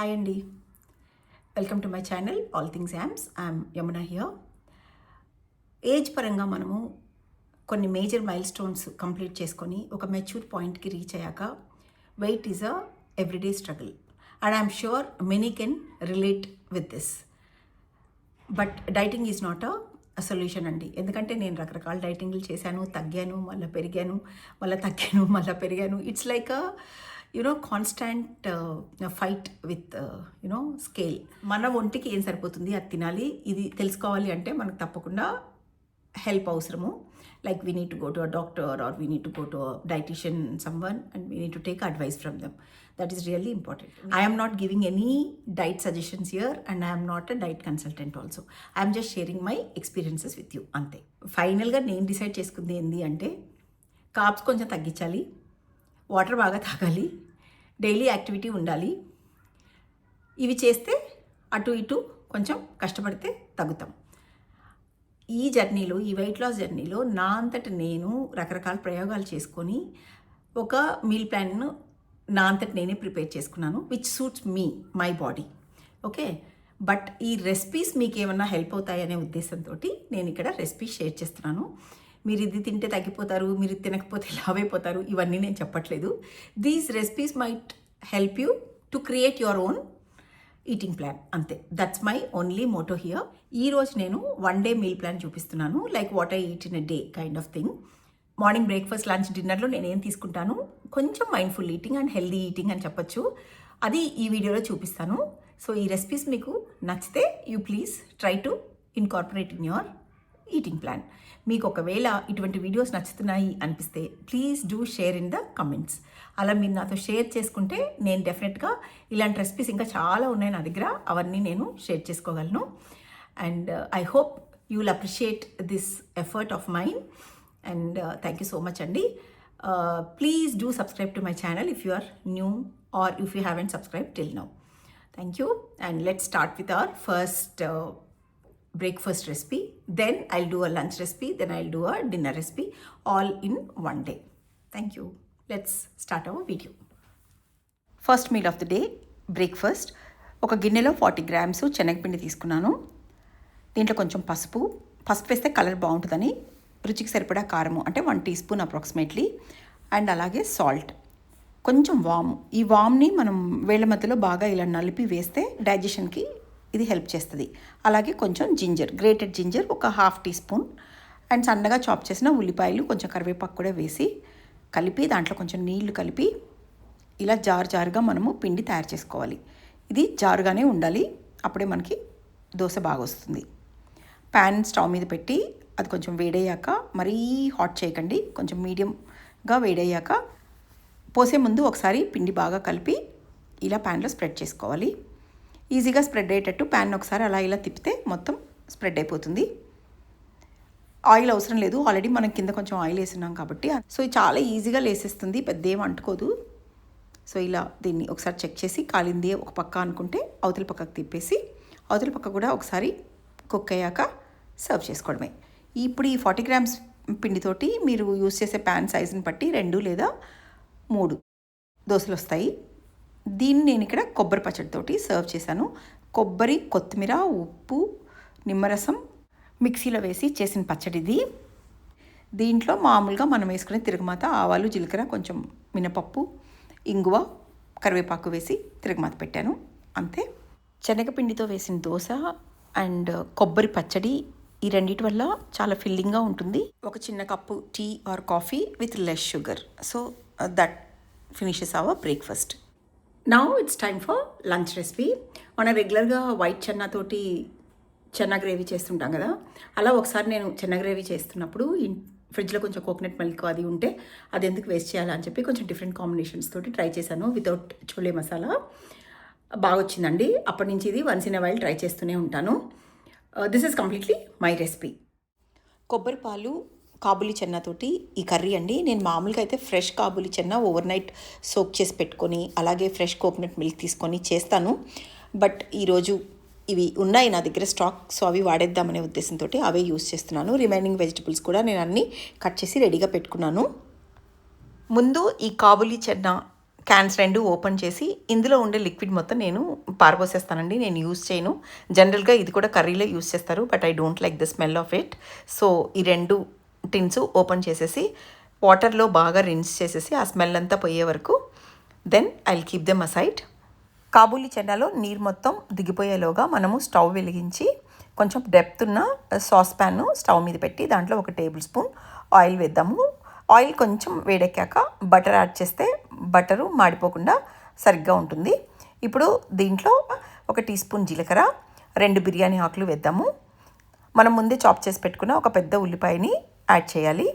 Hi అండి, welcome to my channel all things amps. I'm Yamuna here. Age పరంగా మనము కొన్ని మేజర్ మైల్ స్టోన్స్ కంప్లీట్ చేసుకొని ఒక మెచ్యూర్ పాయింట్కి రీచ్ అయ్యాక weight is a everyday struggle and I'm sure many can relate with this. But dieting is not a solution అండి. ఎందుకంటే నేను రకరకాల డైటింగ్లు చేశాను, తగ్గాను, మళ్ళీ పెరిగాను, మళ్ళీ తగ్గాను, మళ్ళీ పెరిగాను. It's like a constant fight with scale. మన ఒంటికి ఏం సరిపోతుంది, అది తినాలి. ఇది తెలుసుకోవాలి అంటే మనకు తప్పకుండా హెల్ప్ అవసరము. Like we need to go to a doctor or we need to go to a dietician someone and we need to take advice from them. That is really important. I am not giving any diet suggestions here and I am not a diet consultant also. I am just sharing my experiences with you. అంతే. ఫైనల్గా నేను decide చేసుకుంది ఏంటి అంటే carbs కొంచెం తగ్గించాలి, water బాగా తాగాలి, డైలీ యాక్టివిటీ ఉండాలి. ఇవి చేస్తే అటు ఇటు కొంచెం కష్టపడితే తగ్గుతాం. ఈ జర్నీలో, ఈ వెయిట్ లాస్ జర్నీలో నా అంతట నేను రకరకాల ప్రయోగాలు చేసుకొని ఒక మీల్ ప్లాన్ను నా అంతటి నేనే ప్రిపేర్ చేసుకున్నాను, which suits me, my body. Okay, but ఈ రెసిపీస్ మీకు ఏమన్నా హెల్ప్ అవుతాయనే ఉద్దేశంతో నేను ఇక్కడ రెసిపీస్ షేర్ చేస్తున్నాను. మీరు ఇది తింటే తగ్గిపోతారు, మీరు తినకపోతే లావ్ అయిపోతారు, ఇవన్నీ నేను చెప్పట్లేదు. These recipes might help you to create your own eating plan. అంతే, that's my only motto here. ఈరోజు నేను 1 day మీల్ ప్లాన్ చూపిస్తున్నాను, like what I eat in a day kind of thing. Morning breakfast, lunch, డిన్నర్లో నేను ఏం తీసుకుంటాను, కొంచెం mindful eating and healthy eating అని చెప్పొచ్చు. అది ఈ వీడియోలో చూపిస్తాను. సో ఈ రెసిపీస్ మీకు నచ్చితే you please try to incorporate in your eating plan. మీకు ఒకవేళ ఇటువంటి వీడియోస్ నచ్చుతున్నాయి అనిపిస్తే please do share in the comments. అలా మీరు నాతో షేర్ చేసుకుంటే నేను డెఫినెట్గా ఇలాంటి రెసిపీస్ ఇంకా చాలా ఉన్నాయి నా దగ్గర, అవన్నీ నేను షేర్ చేసుకోగలను. And I hope you will appreciate this effort of mine. And thank you so much, Andy. Please do subscribe to my channel if you are new or if you haven't subscribed till now. Thank you. And let's start with our first breakfast recipe. Then I'll do a lunch recipe. Then I'll do a dinner recipe, all in one day. Thank you. Let's start our video. First meal of the day, breakfast. ఒక గిన్నెలో 40 grams శనగపిండి తీసుకున్నాను. దీంట్లో కొంచెం పసుపు వేస్తే colour బాగుంటుందని, రుచికి సరిపడా కారము అంటే 1 teaspoon అప్రాక్సిమేట్లీ, అండ్ అలాగే సాల్ట్, కొంచెం వాము. ఈ వామ్ని మనం వేళ్ళ మధ్యలో బాగా ఇలా నలిపి వేస్తే డైజెషన్కి ఇది హెల్ప్ చేస్తుంది. అలాగే కొంచెం జింజర్, గ్రేటెడ్ జింజర్ ఒక 1/2 teaspoon, అండ్ సన్నగా చాప్ చేసిన ఉల్లిపాయలు, కొంచెం కరివేపాకు కూడా వేసి కలిపి దాంట్లో కొంచెం నీళ్లు కలిపి ఇలా జారుగా మనము పిండి తయారు చేసుకోవాలి. ఇది జారుగానే ఉండాలి, అప్పుడే మనకి దోశ బాగా వస్తుంది. ప్యాన్ స్టవ్ మీద పెట్టి అది కొంచెం వేడయ్యాక, మరీ హాట్ చేయకండి, కొంచెం మీడియంగా వేడయ్యాక పోసే ముందు ఒకసారి పిండి బాగా కలిపి ఇలా ప్యాన్లో స్ప్రెడ్ చేసుకోవాలి. ఈజీగా స్ప్రెడ్ అయ్యేటట్టు ప్యాన్ ఒకసారి అలా ఇలా తిప్పితే మొత్తం స్ప్రెడ్ అయిపోతుంది. ఆయిల్ అవసరం లేదు, ఆల్రెడీ మనం కింద కొంచెం ఆయిల్ వేస్తున్నాం కాబట్టి. సో ఇది చాలా ఈజీగా లేసేస్తుంది, పెద్ద ఏం అంటుకోదు. సో ఇలా దీన్ని ఒకసారి చెక్ చేసి కాలింది ఒక పక్క అనుకుంటే అవతల పక్కకు తిప్పేసి అవతల పక్క కూడా ఒకసారి కుక్ అయ్యాక సర్వ్ చేసుకోవడమే. ఇప్పుడు ఈ 40 grams పిండితోటి మీరు యూస్ చేసే ప్యాన్ సైజుని బట్టి 2 లేదా 3 దోశలు వస్తాయి. దీన్ని నేను ఇక్కడ కొబ్బరి పచ్చడితోటి సర్వ్ చేశాను. కొబ్బరి, కొత్తిమీర, ఉప్పు, నిమ్మరసం మిక్సీలో వేసి చేసిన పచ్చడిది. దీంట్లో మామూలుగా మనం వేసుకునే తిరగమాత, ఆవాలు, జీలకర్ర, కొంచెం మినపప్పు, ఇంగువ, కరివేపాకు వేసి తిరగమాత పెట్టాను, అంతే. శనగపిండితో వేసిన దోశ అండ్ కొబ్బరి పచ్చడి, ఈ రెండింటి వల్ల చాలా ఫిల్లింగ్గా ఉంటుంది. ఒక చిన్న cup tea or coffee with less sugar. So that finishes our breakfast. Now it's time for lunch recipe. మనం రెగ్యులర్గా వైట్ చెన్నాతోటి చెన్నా గ్రేవీ చేస్తుంటాం కదా, అలా ఒకసారి నేను చెన్నా గ్రేవీ చేస్తున్నప్పుడు ఫ్రిడ్జ్లో కొంచెం కోకోనట్ మిల్క్ అది ఉంటే అది ఎందుకు వేస్ట్ చేయాలని చెప్పి కొంచెం డిఫరెంట్ కాంబినేషన్స్ తోటి ట్రై చేశాను వితౌట్ చోలే మసాలా. బాగా వచ్చిందండి. అప్పటి నుంచి ఇది once in a while try చేస్తూనే ఉంటాను. This is completely my recipe. కొబ్బరి పాలు, కాబూలి చెన్నాతోటి ఈ కర్రీ అండి. నేను మామూలుగా అయితే fresh Kabuli Chenna over night soak చేసి పెట్టుకొని అలాగే ఫ్రెష్ కోకోనట్ మిల్క్ తీసుకొని చేస్తాను. బట్ ఈరోజు ఇవి ఉన్నాయి నా దగ్గర స్టాక్, సో అవి వాడేద్దామనే ఉద్దేశంతో అవే యూస్ చేస్తున్నాను. రిమైనింగ్ వెజిటబుల్స్ కూడా నేను అన్నీ కట్ చేసి రెడీగా పెట్టుకున్నాను. ముందు ఈ కాబూలి చెన్నా క్యాన్స్ 2 ఓపెన్ చేసి ఇందులో ఉండే లిక్విడ్ మొత్తం నేను పారబోసేస్తానండి. నేను యూజ్ చేయను. జనరల్‌గా ఇది కూడా కర్రీలో యూజ్ చేస్తారు. But I don't like the smell of it. So ఈ 2 టిన్స్ ఓపెన్ చేసేసి వాటర్‌లో బాగా రిన్స్ చేసేసి ఆ స్మెల్ అంతా పోయే వరకు then I will keep them aside. Kabuli చెన్నాలో నీరు మొత్తం దిగిపోయేలోగా మనము స్టవ్ వెలిగించి కొంచెం డెప్త్ ఉన్న సాస్ ప్యాన్ స్టవ్ మీద పెట్టి దాంట్లో 1 టేబుల్ స్పూన్ ఆయిల్ వేద్దాము. ఆయిల్ కొంచెం వేడెక్కాక బటర్ యాడ్ చేస్తే బటరు మాడిపోకుండా సరిగ్గా ఉంటుంది. ఇప్పుడు దీంట్లో 1 టీ స్పూన్ జీలకర్ర, 2 బిర్యానీ ఆకులు వేద్దాము. మనం ముందే చాప్ చేసి పెట్టుకున్న ఒక పెద్ద ఉల్లిపాయని యాడ్ చేయాలి.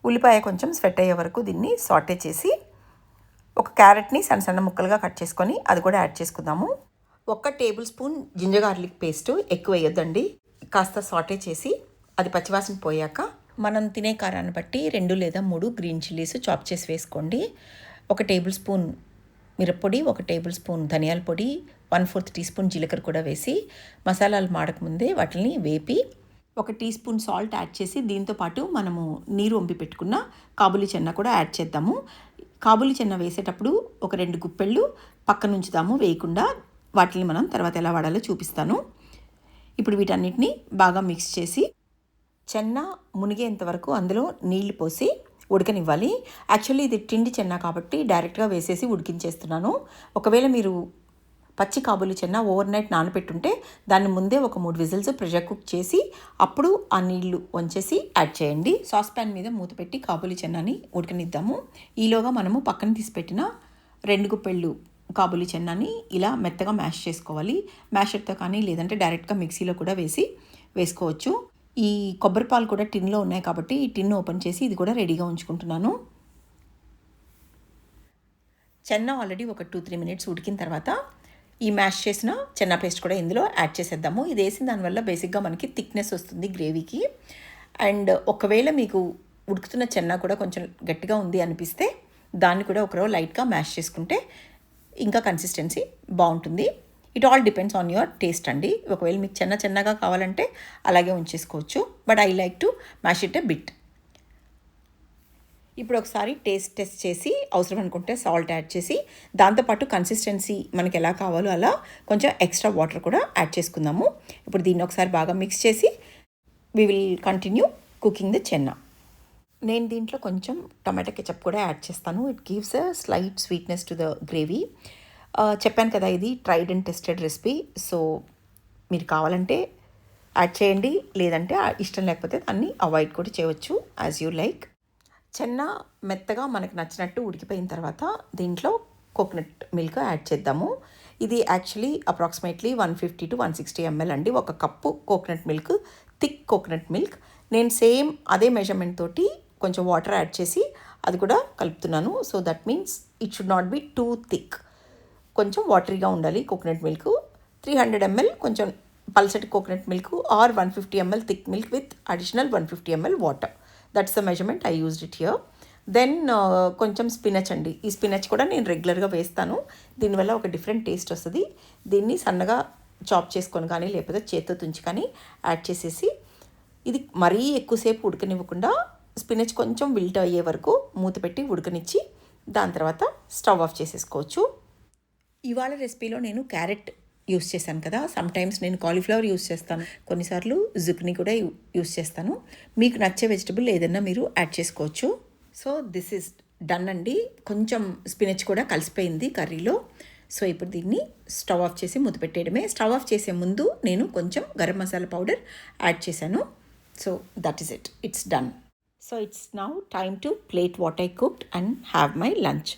ఉల్లిపాయ కొంచెం స్వెట్ అయ్యే వరకు దీన్ని సాటే చేసి ఒక క్యారెట్ని సన్న సన్న ముక్కలుగా కట్ చేసుకొని అది కూడా యాడ్ చేసుకుందాము. 1 tablespoon ginger garlic paste, ఎక్కువ వేయొద్దండి. కాస్త సాటే చేసి అది పచ్చివాసన పోయాక మనం తినే కారాన్ని బట్టి 2 లేదా 3 గ్రీన్ చిల్లీస్ చాప్ చేసి వేసుకోండి. 1 టేబుల్ స్పూన్ మిరప్పొడి, 1 టేబుల్ స్పూన్ ధనియాల పొడి, 1/4 టీ స్పూన్ జీలకర్ర కూడా వేసి మసాలాలు మాడకముందే వాటిని వేపి 1 టీ స్పూన్ సాల్ట్ యాడ్ చేసి దీంతో పాటు మనము నీరు వంపి పెట్టుకున్న కాబూలీ చెన్న కూడా యాడ్ చేద్దాము. కాబూలీ చెన్న వేసేటప్పుడు ఒక 2 గుప్పెళ్ళు పక్కన ఉంచుదాము వేయకుండా. వాటిని మనం తర్వాత ఎలా వాడాలో చూపిస్తాను. ఇప్పుడు వీటన్నిటిని బాగా మిక్స్ చేసి చెన్న మునిగేంత వరకు అందులో నీళ్లు పోసి ఉడకనివ్వాలి. యాక్చువల్లీ ఇది టిండి చెన్న కాబట్టి డైరెక్ట్గా వేసేసి ఉడికించేస్తున్నాను. ఒకవేళ మీరు పచ్చి కాబూలీ చెన్న ఓవర్ నైట్ నానబెట్టుంటే దాన్ని ముందే ఒక 3 విజిల్స్ ప్రెషర్ కుక్ చేసి అప్పుడు ఆ నీళ్లు వంచేసి యాడ్ చేయండి. సాస్ ప్యాన్ మీద మూత పెట్టి కాబూలీ చెన్నాని ఉడకనిద్దాము. ఈలోగా మనము పక్కన తీసి పెట్టిన 2 గుప్పెళ్ళు కాబూలీ చెన్నాని ఇలా మెత్తగా మ్యాష్ చేసుకోవాలి. మ్యాషర్తో కానీ లేదంటే డైరెక్ట్గా మిక్సీలో కూడా వేసుకోవచ్చు. ఈ కొబ్బరి పాలు కూడా టిన్లో ఉన్నాయి కాబట్టి ఈ టిన్ ఓపెన్ చేసి ఇది కూడా రెడీగా ఉంచుకుంటున్నాను. చెన్న ఆల్రెడీ ఒక 2-3 మినిట్స్ ఉడికిన తర్వాత ఈ మ్యాష్ చేసిన చెన్న పేస్ట్ కూడా ఇందులో యాడ్ చేసేద్దాము. ఇది వేసిన దానివల్ల బేసిక్గా మనకి థిక్నెస్ వస్తుంది గ్రేవీకి. అండ్ ఒకవేళ మీకు ఉడుకుతున్న చెన్న కూడా కొంచెం గట్టిగా ఉంది అనిపిస్తే దాన్ని కూడా ఒకరో లైట్గా మ్యాష్ చేసుకుంటే ఇంకా కన్సిస్టెన్సీ బాగుంటుంది. It all depends on your taste అండి. ఒకవేళ మీకు చిన్నగా కావాలంటే అలాగే ఉంచేసుకోవచ్చు. But I like to mash it a bit. ఇప్పుడు ఒకసారి టేస్ట్ చేసి అవసరం అనుకుంటే సాల్ట్ యాడ్ చేసి దాంతోపాటు కన్సిస్టెన్సీ మనకి ఎలా కావాలో అలా కొంచెం ఎక్స్ట్రా వాటర్ కూడా యాడ్ చేసుకుందాము. ఇప్పుడు దీన్ని ఒకసారి బాగా మిక్స్ చేసి we will continue cooking the chana. నేను దీంట్లో కొంచెం టమాటా కెచప్ కూడా యాడ్ చేస్తాను. It gives a slight sweetness to the gravy. చెప్పాను కదా ఇది tried and tested recipe. So మీరు కావాలంటే యాడ్ చేయండి, లేదంటే ఇష్టం లేకపోతే దాన్ని అవాయిడ్ కూడా చేయవచ్చు యాజ్ యూ లైక్. చెన్న మెత్తగా మనకు నచ్చినట్టు ఉడికిపోయిన తర్వాత దీంట్లో కోకోనట్ మిల్క్ యాడ్ చేద్దాము. ఇది యాక్చువల్లీ అప్రాక్సిమేట్లీ 150 to 160 ml అండి. 1 cup coconut milk, thick coconut milk. నేను సేమ్ అదే మెజర్మెంట్ తోటి కొంచెం వాటర్ యాడ్ చేసి అది కూడా కలుపుతున్నాను. So that means it should not be too thick, కొంచెం వాటరీగా ఉండాలి కోకోనట్ మిల్క్. 300 ml కొంచెం పల్సటి coconut milk or 150 ml thick milk with additional 150 ml water. That's the measurement I used it here. Then కొంచెం స్పినచ్ అండి. ఈ spinach కూడా నేను రెగ్యులర్గా వేస్తాను. దీనివల్ల ఒక డిఫరెంట్ టేస్ట్ వస్తుంది. దీన్ని సన్నగా చాప్ చేసుకొని కానీ లేకపోతే చేత్తో తుంచి కానీ యాడ్ చేసేసి ఇది మరీ ఎక్కువసేపు ఉడకనివ్వకుండా స్పినచ్ కొంచెం విల్ట్ అయ్యే వరకు మూత పెట్టి ఉడకనిచ్చి దాని తర్వాత స్టవ్ ఆఫ్ చేసేసుకోవచ్చు. ఇవాళ రెసిపీలో నేను క్యారెట్ యూస్ చేశాను కదా. సమ్టైమ్స్ నేను కాలీఫ్లవర్ యూస్ చేస్తాను, కొన్నిసార్లు జుక్ని కూడా యూస్ చేస్తాను. మీకు నచ్చే వెజిటబుల్ ఏదైనా మీరు యాడ్ చేసుకోవచ్చు. సో దిస్ ఈజ్ డన్ అండి. కొంచెం స్పినచ్ కూడా కలిసిపోయింది కర్రీలో. సో ఇప్పుడు దీన్ని స్టవ్ ఆఫ్ చేసి మూత పెట్టేయడమే. స్టవ్ ఆఫ్ చేసే ముందు నేను కొంచెం గరం మసాలా పౌడర్ యాడ్ చేశాను. So that is it, it's done. So it's now time to plate what I cooked and have my lunch.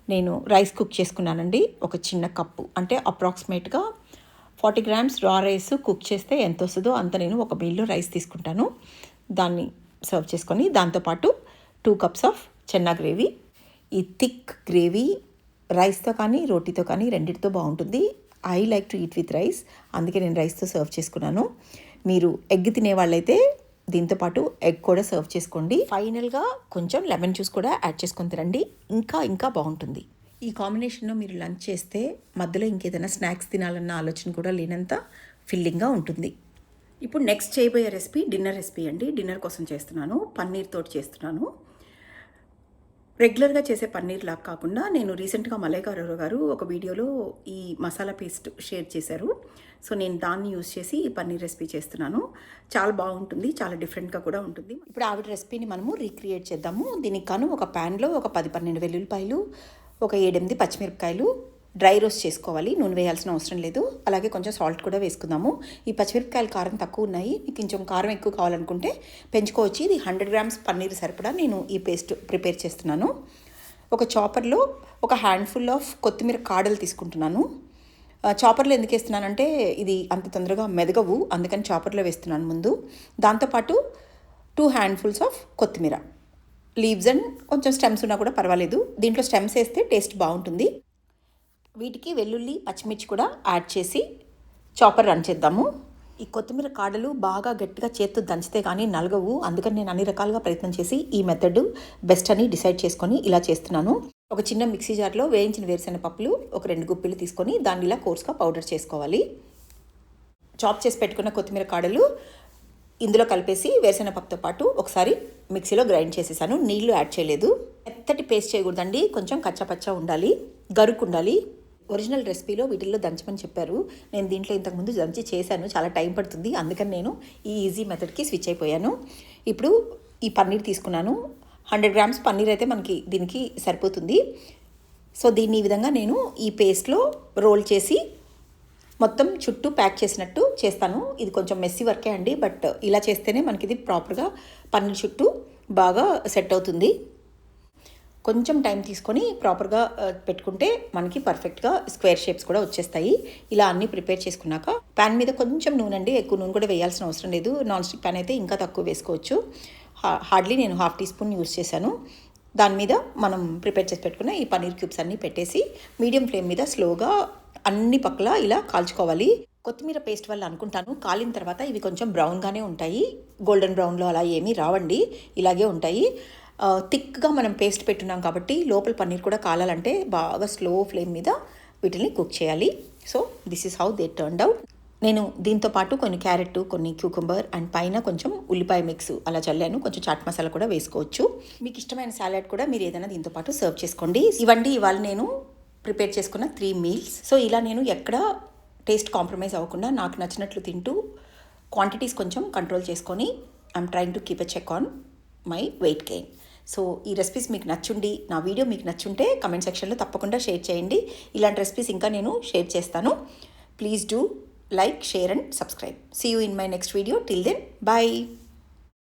నేను రైస్ కుక్ చేసుకున్నానండి. ఒక చిన్న కప్పు అంటే అప్రాక్సిమేట్గా 40 grams రా రైస్ కుక్ చేస్తే ఎంత వస్తుందో అంత నేను ఒక మీల్లో రైస్ తీసుకుంటాను. దాన్ని సర్వ్ చేసుకొని దాంతోపాటు 2 cups ఆఫ్ చెన్నా గ్రేవీ. ఈ థిక్ గ్రేవీ రైస్తో కానీ రోటీతో కానీ రెండింటితో బాగుంటుంది. I like to eat with rice, అందుకే నేను రైస్తో సర్వ్ చేసుకున్నాను. మీరు ఎగ్ తినే వాళ్ళైతే దీంతోపాటు ఎగ్ కూడా సర్వ్ చేసుకోండి. ఫైనల్గా కొంచెం లెమన్ జ్యూస్ కూడా యాడ్ చేసుకొని తినండి, ఇంకా బాగుంటుంది. ఈ కాంబినేషన్లో మీరు లంచ్ చేస్తే మధ్యలో ఇంకేదైనా స్నాక్స్ తినాలన్న ఆలోచన కూడా లేనంత ఫిల్లింగ్గా ఉంటుంది. ఇప్పుడు నెక్స్ట్ చేయబోయే రెసిపీ డిన్నర్ రెసిపీ అండి. డిన్నర్ కోసం చేస్తున్నాను, పన్నీర్ తోటి చేస్తున్నాను. రెగ్యులర్గా చేసే పన్నీర్ లాగా కాకుండా నేను రీసెంట్గా మలై గారు ఒక వీడియోలో ఈ మసాలా పేస్ట్ షేర్ చేశారు. సో నేను దాన్ని యూజ్ చేసి ఈ పన్నీర్ రెసిపీ చేస్తున్నాను. చాలా బాగుంటుంది, చాలా డిఫరెంట్గా కూడా ఉంటుంది. ఇప్పుడు ఆవిడ రెసిపీని మనము రీక్రియేట్ చేద్దాము. దీనికి కాను ఒక ప్యాన్లో ఒక 10-12 వెల్లుల్లిపాయలు, ఒక 7-8 పచ్చిమిరపకాయలు డ్రై రోస్ట్ చేసుకోవాలి. నూనె వేయాల్సిన అవసరం లేదు. అలాగే కొంచెం సాల్ట్ కూడా వేసుకుందాము. ఈ పచ్చిమిరపకాయలు కారం తక్కువ ఉన్నాయి, మీకు కొంచెం కారం ఎక్కువ కావాలనుకుంటే పెంచుకోవచ్చు. ఇది 100 గ్రామ్స్ పన్నీర్ సరిపడా నేను ఈ పేస్ట్ ప్రిపేర్ చేస్తున్నాను. ఒక చాపర్లో ఒక హ్యాండ్ఫుల్ ఆఫ్ కొత్తిమీర కాడలు తీసుకుంటున్నాను. చాపర్లో ఎందుకు వేస్తున్నానంటే ఇది అంత తొందరగా మెదగవు, అందుకని చాపర్లో వేస్తున్నాను ముందు. దాంతోపాటు 2 హ్యాండ్ఫుల్స్ ఆఫ్ కొత్తిమీర, లీవ్స్ అండ్ కొంచెం స్టెమ్స్ ఉన్నా కూడా పర్వాలేదు. దీంట్లో స్టెమ్స్ వేస్తే టేస్ట్ బాగుంటుంది. వీటికి వెల్లుల్లి, పచ్చిమిర్చి కూడా యాడ్ చేసి చాపర్ రన్ చేద్దాము. ఈ కొత్తిమీర కాడలు బాగా గట్టిగా చేత్తో దంచితే కానీ నలగవు, అందుకని నేను అన్ని రకాలుగా ప్రయత్నం చేసి ఈ మెథడ్ బెస్ట్ అని డిసైడ్ చేసుకొని ఇలా చేస్తున్నాను. ఒక చిన్న మిక్సీ జార్లో వేయించిన వేరుశెనగ పప్పులు ఒక 2 గుప్పిలు తీసుకొని దాన్ని ఇలా కోర్స్గా పౌడర్ చేసుకోవాలి. చాప్ చేసి పెట్టుకున్న కొత్తిమీర కాడలు ఇందులో కలిపేసి వేరుశెనగ పప్పుతో పాటు ఒకసారి మిక్సీలో గ్రైండ్ చేసేసాను. నీళ్లు యాడ్ చేయలేదు. మెత్తటి పేస్ట్ చేయకూడదండి, కొంచెం కచ్చాపచ్చా ఉండాలి, గరుకు ఉండాలి. ఒరిజినల్ రెసిపీలో వీటిల్లో దంచమని చెప్పారు. నేను దీంట్లో ఇంతకుముందు దంచి చేశాను, చాలా టైం పడుతుంది, అందుకని నేను ఈ ఈజీ మెథడ్కి స్విచ్ అయిపోయాను. ఇప్పుడు ఈ పన్నీర్ తీసుకున్నాను. 100 గ్రామ్స్ పన్నీర్ అయితే మనకి దీనికి సరిపోతుంది. సో దీన్ని ఈ విధంగా నేను ఈ పేస్ట్లో రోల్ చేసి మొత్తం చుట్టూ ప్యాక్ చేసినట్టు చేస్తాను. ఇది కొంచెం మెస్సీ వర్కే అండి, బట్ ఇలా చేస్తేనే మనకి ఇది ప్రాపర్గా పన్నీర్ చుట్టూ బాగా సెట్ అవుతుంది. కొంచెం టైం తీసుకొని ప్రాపర్గా పెట్టుకుంటే మనకి పర్ఫెక్ట్గా స్క్వేర్ షేప్స్ కూడా వచ్చేస్తాయి. ఇలా అన్నీ ప్రిపేర్ చేసుకున్నాక ప్యాన్ మీద కొంచెం నూనె అండి, ఎక్కువ నూనె కూడా వేయాల్సిన అవసరం లేదు. నాన్ స్టిక్ ప్యాన్ అయితే ఇంకా తక్కువ వేసుకోవచ్చు. హార్డ్లీ నేను 1/2 టీ స్పూన్ యూజ్ చేశాను. దాని మీద మనం ప్రిపేర్ చేసి పెట్టుకున్న ఈ పన్నీర్ క్యూబ్స్ అన్నీ పెట్టేసి మీడియం ఫ్లేమ్ మీద స్లోగా అన్ని పక్కల ఇలా కాల్చుకోవాలి. కొత్తిమీర పేస్ట్ వల్ల అనుకుంటాను కాలిన తర్వాత ఇవి కొంచెం బ్రౌన్గానే ఉంటాయి, గోల్డెన్ బ్రౌన్లో అలా ఏమీ రావండి, ఇలాగే ఉంటాయి. థిక్గా మనం పేస్ట్ పెట్టున్నాం కాబట్టి లోపల పన్నీర్ కూడా కాలాలంటే బాగా స్లో ఫ్లేమ్ మీద వీటిని కుక్ చేయాలి. So this is how they turned out. నేను దీంతో పాటు కొన్ని క్యారెట్, కొన్ని క్యూకంబర్ అండ్ పైన కొంచెం ఉల్లిపాయ మిక్స్ అలా చల్లాను. కొంచెం చాట్ మసాలా కూడా వేసుకోవచ్చు. మీకు ఇష్టమైన సాలడ్ కూడా మీరు ఏదైనా దీంతో పాటు సర్వ్ చేసుకోండి. ఇవండి ఇవాళ నేను ప్రిపేర్ చేసుకున్న 3 మీల్స్. సో ఇలా నేను ఎక్కడ టేస్ట్ కాంప్రమైజ్ అవ్వకుండా నాకు నచ్చినట్లు తింటూ క్వాంటిటీస్ కొంచెం కంట్రోల్ చేసుకొని I'm trying to keep a check on my weight gain. So ఈ రెసిపీస్ మీకు నచ్చుండి, నా వీడియో మీకు నచ్చుంటే కమెంట్ సెక్షన్లో తప్పకుండా షేర్ చేయండి. ఇలాంటి రెసిపీస్ ఇంకా నేను షేర్ చేస్తాను. Please do like, share and subscribe. See you in my next video. Till then, bye.